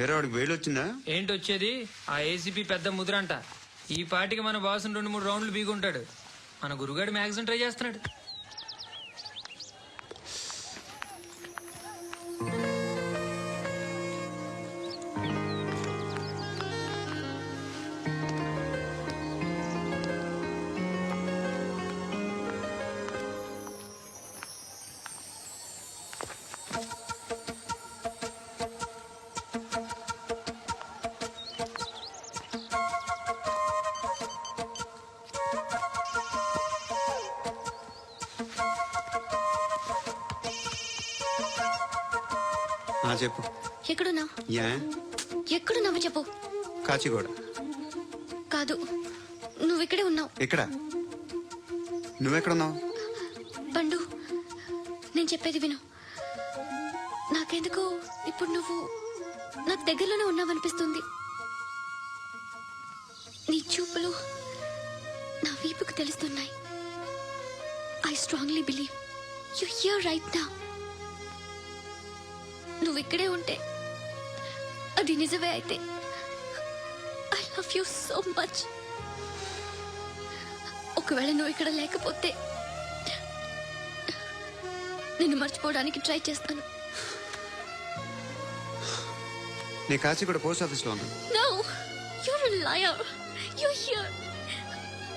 ఏరా వాడికి వేలు వచ్చిందా? ఏంటి వచ్చేది? ఆ ఏసీపీ పెద్ద ముద్రంట. ఈ పాటికి మన బాసును 2-3 రౌండ్లు బీగుంటాడు. మన గురుగాడు మ్యాగజైన్ ట్రై చేస్తున్నాడు. చెప్పు. ఎక్కడున్నావు? ఎక్కడున్నావు చెప్పు. కాచిగూడ. కాదు, నువ్వు ఇక్కడే ఉన్నావు. ఎక్కడ? నువ్వెక్కడున్నావు? బండు, నేను చెప్పేది విను. నాకెందుకు ఇప్పుడు నువ్వు నాకు దగ్గరలోనే ఉన్నావనిపిస్తుంది. నీ చూపులు నా వీపుకు తెలుస్తున్నాయి. I strongly believe you here right now. నువ్వు ఇక్కడే ఉంటే అది నిజమే అయితే I love you so much. ఒకవేళ నువ్వు ఇక్కడ లేకపోతే నిన్ను మర్చిపోవడానికి ట్రై చేస్తాను. నీ కాచిగూడ పోస్ట్ ఆఫీస్ లో ఉన్నా. No, you're a liar. You're here.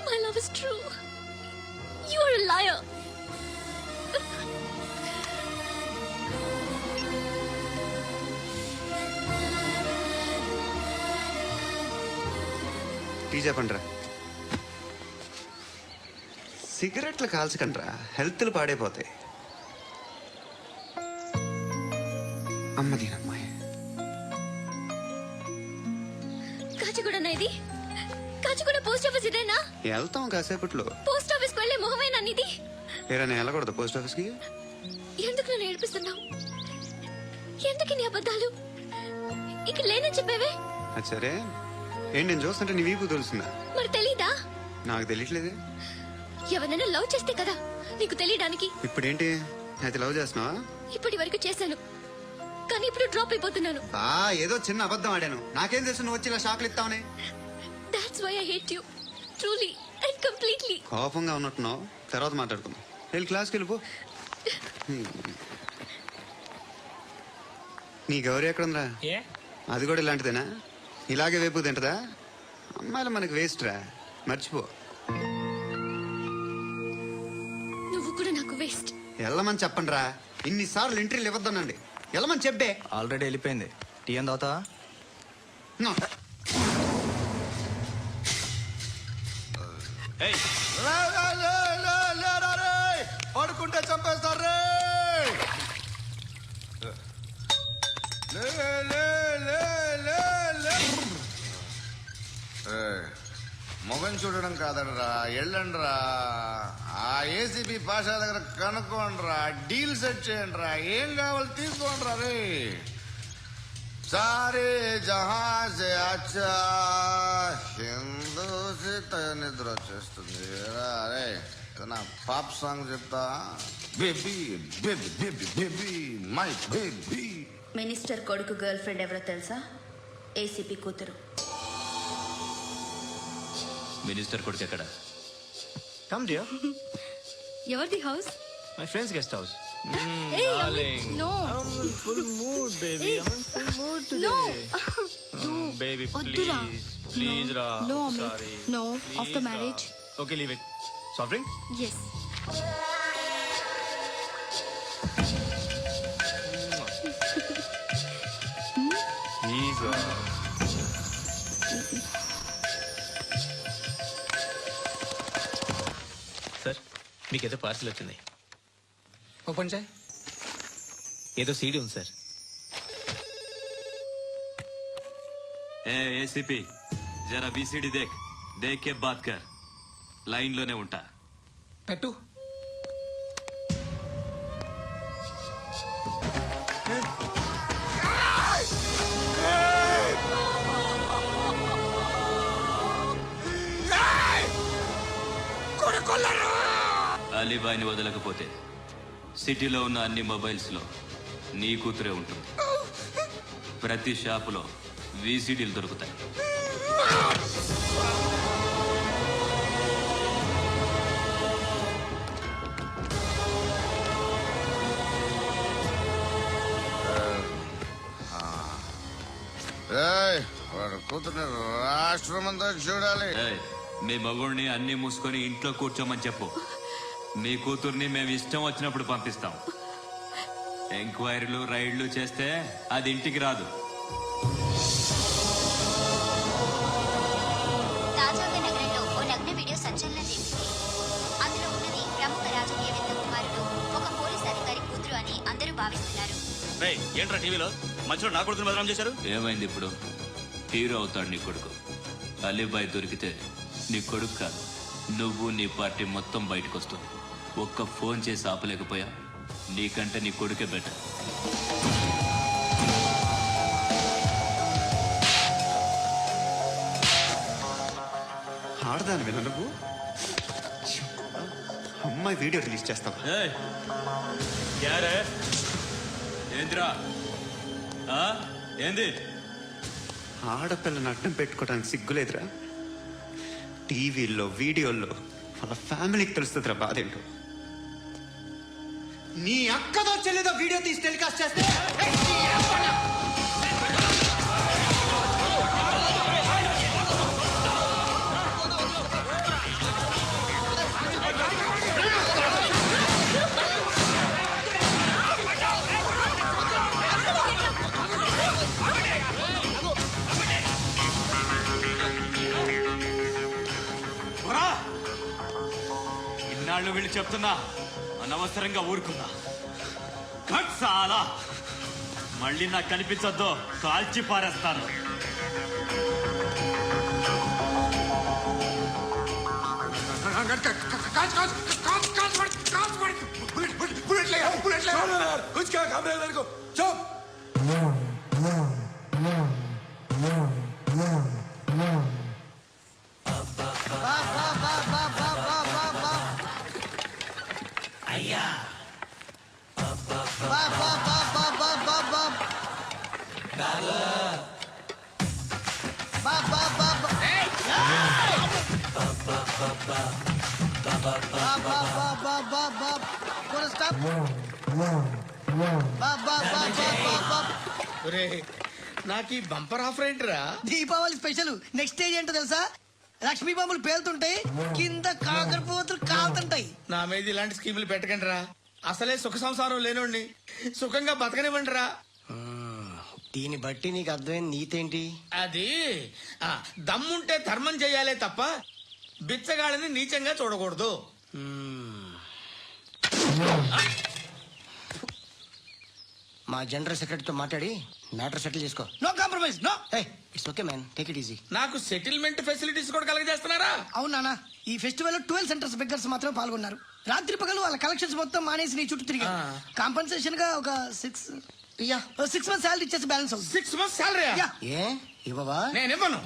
My love is true. You're a liar. Tea చెప్పండిరా. సిగరెట్లు కాల్చకండ్రా, హెల్త్లు పాడైపోతాయి. అమ్మదీనమ్మాయి. కాచిగూడనా ఇది? కాచిగూడ పోస్ట్ ఆఫీస్ ఇదేనా? వెళ్తాం కాసేపట్లో. పోస్ట్ ఆఫీస్ వెళ్ళే మొహమేనా నీది? ఏరా నేను వెళ్ళకూడదు పోస్ట్ ఆఫీస్ కి? ఎందుకు నన్ను ఏడిపిస్తున్నావు? ఎందుకు నీ అబద్ధాలు? ఇక లేనని చెప్పేవే. అది సరే, ఏంటి నేను చూస్తుంటే నీ వీపు తెలుస్తుందా? మరి తెలీదా? నాకు తెలియట్లేదే. ఎవరైనా లవ్ చేస్తే కదా నీకు తెలియడానికి. ఇప్పుడేంటి అయితే లవ్ చేస్తున్నావా? ఇప్పటి వరకు చేశాను, కానీ ఇప్పుడు డ్రాప్ అయిపోతున్నాను. ఏదో చిన్న అబద్ధం ఆడాను. నాకేం తెలుసు నువ్వు వచ్చి ఇలా షాక్లు ఇస్తావని. That's why I hate you. Truly and completely. కోపంగా ఉన్నట్టున్నావు, తర్వాత మాట్లాడుకుందాం. వెళ్ళి క్లాస్కి వెళ్ళిపో. నీ గౌరీ ఎక్కడుందిరా? అది కూడా ఇలాంటిదేనా? ఇలాగే వేపు తింటదా? అమ్మాయిలు మనకి వేస్ట్ రా, మర్చిపో. నువ్వు కూడా నాకు వేస్ట్. వెళ్ళమని చెప్పండి రా. ఇన్నిసార్లు ఎంట్రీలు ఇవ్వద్దనండి. వెళ్ళమని చెప్పే. ఆల్రెడీ వెళ్ళిపోయింది. టీ అని తాగుతా? పడుకుంటే చంపేస్తారు. మొగం చూడడం కాదనరా, వెళ్ళండిరా. ఆ ఏసీపీ పాషా దగ్గర కనుక్కోండిరా, డీల్ సెట్ చేయండి రా. ఏం కావాలి తీసుకోండి రా. రే సారే జహాజే అచ్చా హిందూ నిద్ర వచ్చేస్తుంది. రే నా పాప్ సాంగ్ చెప్తా. Baby baby baby baby my baby. Minister కొడుకు గర్ల్ ఫ్రెండ్ ఎవరో తెలుసా? ఏసీపీ కూతురు. మినిస్టర్ కొడుకు ఎక్కడ? Come dear. ఎవరిది house? My friend's guest house. No. I'm in full mood, baby. I'm in full mood today. Baby, please. Please, Ra. No, Amit. Sorry. No, Please, after Ra. marriage. Okay, leave it. Soft drink? Yes. Please, Ra. Sir, మీకేదో parcel వచ్చింది. Open చేయి. ఏదో CD ఉంది sir. ACP జరా బీసీడీ దేక్, దేక్ కే బాత్ కర్. లైన్ లోనే ఉంటా. పెట్టు. అలీబాయిని వదలకపోతే సిటీలో ఉన్న అన్ని మొబైల్స్ లో నీ కూతురే ఉంటుంది. ప్రతి షాపులో వీసీడీలు దొరుకుతాయి. ఏయ్, వాడు కూతుర్ని రాష్ట్రం అంతా చూడాలి. ఏయ్, మీ మగుడిని అన్ని మూసుకొని ఇంట్లో కూర్చోమని చెప్పు. మీ కూతుర్ని మేము ఇష్టం వచ్చినప్పుడు పంపిస్తాం. ఎంక్వైరీలు రైడ్లు చేస్తే అది ఇంటికి రాదు. తాజాగా నగరంలో ఓ నగ్న వీడియో సంచలనం రేపింది. అందులో ఉన్నది ప్రముఖ రాజకీయవేత్త కుమారుడు, ఒక పోలీస్ అధికారి కూతురు అని అందరూ భావిస్తున్నారు. ఏంట్రా టీవీలో మధ్యలో నా కొడుకుని బదనాం చేశారు? ఏమైంది ఇప్పుడు? హీరో అవుతాడు నీ కొడుకు. అలీబాయ్ దొరికితే నీ కొడుకు కాదు, నువ్వు నీ పార్టీ మొత్తం బయటకు వస్తుంది. ఒక్క ఫోన్ చేసి ఆపలేకపోయా? నీకంటే నీ కొడుకే బెటర్. ఆడదాని విన నువ్వు అమ్మాయి వీడియో రిలీజ్ చేస్తావా? ఏయ్, ఏంద్రా ఏంది? ఆడపిల్లని అడ్డం పెట్టుకోవడానికి సిగ్గులేదురా? టీవీల్లో వీడియోల్లో వాళ్ళ ఫ్యామిలీకి తెలుస్తుందిరా బాధేంటో. నీ అక్కదో చెల్లిదో వీడియో తీసి టెలికాస్ట్ చేస్తే ఇన్నాళ్ళు వీళ్ళు చెప్తున్నా అనవసరంగా ఊరుకున్నా. చాలా మళ్ళీ నాకు కనిపించొద్దు, కాల్చి పారేస్తాను. నాకు ఈ బంపర్ ఆఫర్ ఏంటిరా? దీపావళి స్పెషల్. నెక్స్ట్ స్టేజ్ ఏంటో తెలుసా? లక్ష్మీ బాంబులు పేలుతుంటాయి, కింద కాకరపోతులు కాలుతుంటాయి. నా మీద ఇలాంటి స్కీములు పెట్టకండి రా. అసలే సుఖ సంసారం లేనోడిని సుఖంగా బతకనివ్వండి రా. దీన్ని బట్టి నీకు అర్థమైంది నీతేంటి? అది దమ్ముంటే ధర్మం చెయ్యాలే తప్ప బిచ్చగాళ్ళని నీచంగా చూడకూడదు. మా జనరల్ సెక్రటరీ తో మాట్లాడి మ్యాటర్ సెటిల్ చేసుకో. No compromise, no. It's okay man, take it easy. నాకు సెటిల్మెంట్ ఫెసిలిటీస్ కూడా కలగజేస్తున్నారా? అవును నాన్న, ఈ ఫెస్టివల్ 12 సెంటర్స్ బెగ్గర్స్ మాత్రం పాల్గొన్నారు. రాత్రి పగలు వాళ్ళ కలెక్షన్స్ మొత్తం మానేసి నీ చుట్టూ తిరిగి కాంపన్సేషన్ గా ఒక 6 మంత్స్ శాలరీ ఇచ్చేసి బ్యాలెన్స్ అవుతుంది. 6 months శాలరీ? ఏ ఇవ్వవా? నేను ఇవ్వను.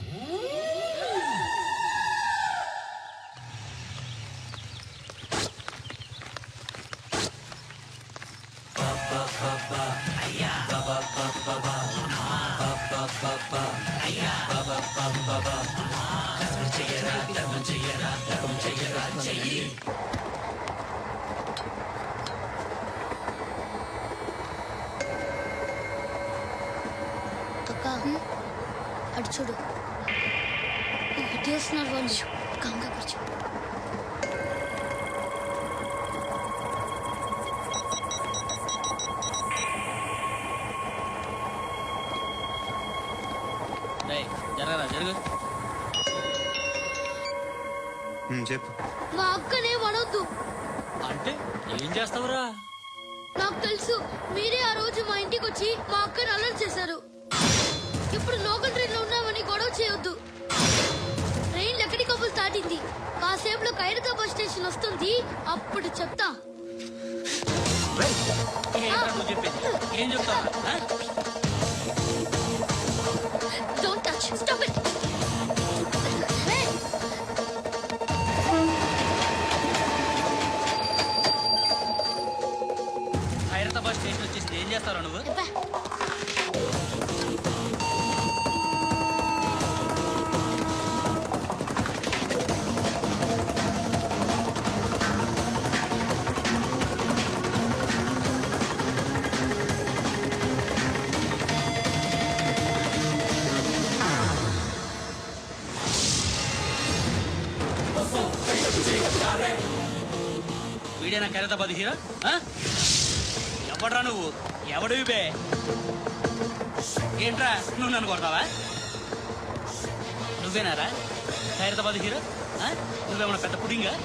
అటు చూడు, ఇటు వస్తున్నారు వాళ్ళు. కంగా కూర్చో. చెప్పు. మా అక్కనే వడొద్దు. అంటే ఏం చేస్తావురా? నాకు తెలుసు, మీరే ఆ రోజు మా ఇంటికి వచ్చి మా అక్కని అలర్ట్ చేశారు. ఇప్పుడు లోకల్ ట్రైన్ లో ఉన్నామని గొడవ చేయొద్దు. ట్రైన్ ఎక్కడి కబుల్ దాటింది. కాసేపులో ఖైరతా బస్ స్టేషన్ వస్తుంది, అప్పుడు చెప్తా. ఏం చెప్తావు? Don't touch. Stop it. Khairatabad station వచ్చేసి ఏం చేస్తారా నువ్వు? ఇదేనా ఖైరతాబాద్ హీరో? ఎవడ్రా నువ్వు? ఎవడివి బే? ఏంట్రా నువ్వు నన్ను కొడతావా? నువ్వేనారా ఖైరతాబాద్ హీరో? నువ్వేమన్నా పెద్ద పుడింగా?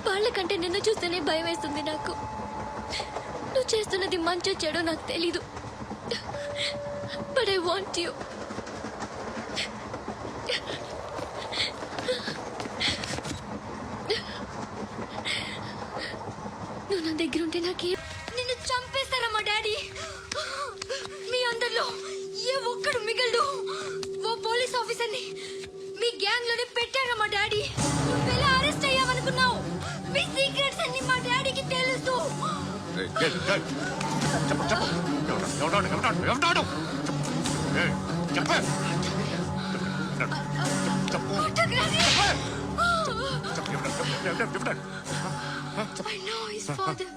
వాళ్ళకంటే నిన్ను చూస్తేనే భయం వేస్తుంది నాకు. నువ్వు చేస్తున్నది మంచో చెడో నాకు తెలీదు. But I want you. నువ్వు నా దగ్గర ఉంటే నాకే నిన్ను చంపేస్తారా మా డాడీ? మీ అందరిలో ఏ ఒక్కడు మిగలడు. ఓ పోలీస్ ఆఫీసర్ని మీ గ్యాంగ్ లోనే పెట్టారా మా డాడీ? నువ్వెలా అరెస్ట్ అయ్యావనుకున్నావు? మీ సీక్రెట్స్ అన్ని మా డాడీకి తెలుసు. I know his father.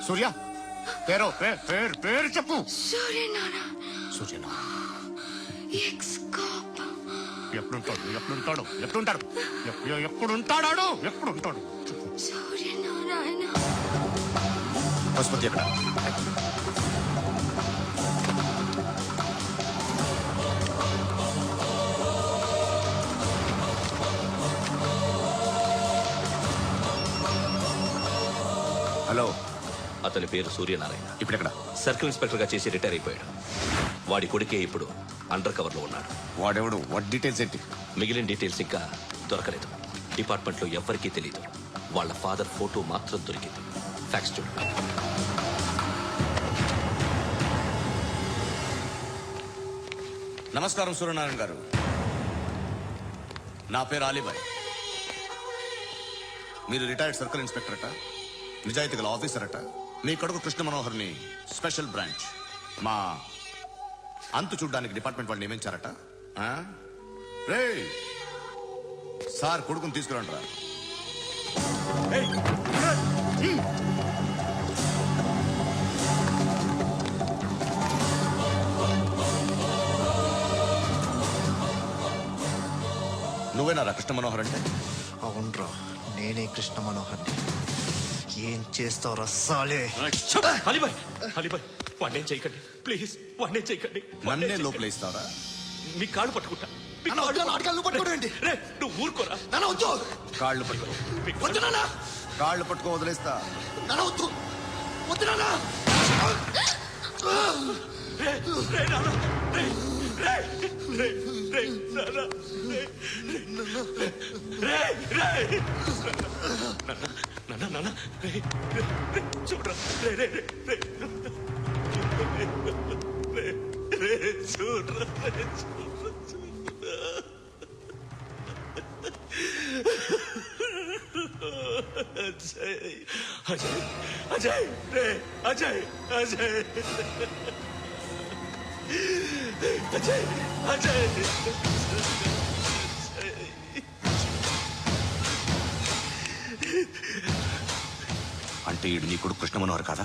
సూర్య పేరు పేరు చెప్పు. సూర్యనారాయణ. సూర్యనారాయణ ఎక్స్-కాప్. ఎప్పుడుంటాడు సూర్యనారాయణ. పశుపతి ఎక్కడ? హలో, అతని పేరు సూర్యనారాయణ. ఇప్పుడెక్కడ? సర్కిల్ ఇన్స్పెక్టర్ గా చేసి రిటైర్ అయిపోయాడు. వాడి కొడుకే ఇప్పుడు అండర్ కవర్ లో ఉన్నాడు. వాడెవడు? వాట్ డీటెయిల్స్ ఏంటి? మిగిలిన డీటెయిల్స్ ఇంకా దొరకలేదు. డిపార్ట్మెంట్ లో ఎవ్వరికీ తెలియదు. వాళ్ళ ఫాదర్ ఫోటో మాత్రం దొరికింది. ఫ్యాక్స్ చూడు. నమస్కారం సూర్యనారాయణ గారు. నా పేరు అలీబాయ్. మీరు రిటైర్డ్ సర్కిల్ ఇన్స్పెక్టర్ అట, నిజాయితీ గల ఆఫీసర్ అట. మీ కొడుకు కృష్ణ మనోహర్ని స్పెషల్ బ్రాంచ్ మా అంతు చూడ్డానికి డిపార్ట్మెంట్ వాళ్ళు నియమించారట. రే సార్, కొడుకుని తీసుకురండి రా. నువ్వేనారా కృష్ణ మనోహర్ అంటే? అవునరా, నేనే కృష్ణ మనోహర్ని. ఏం చేస్తావు రస్సాలే? వాడిని చేయకండి ప్లీజ్, వాడిని చేయకండి. నన్నే లోపల ఇస్తావరా? మీ కాళ్ళు పట్టుకుంటా. నువ్వు ఊరుకోరా. కాళ్ళు పట్టుకో. కాళ్ళు పట్టుకో వదిలేస్తా. చూడరా అజయ్ అజయ్ రే అజయ్ అజయ్ అజయ్ అజయ్ అంటే ఈడు నీ కొడుకు కృష్ణ మనోహర్ కదా?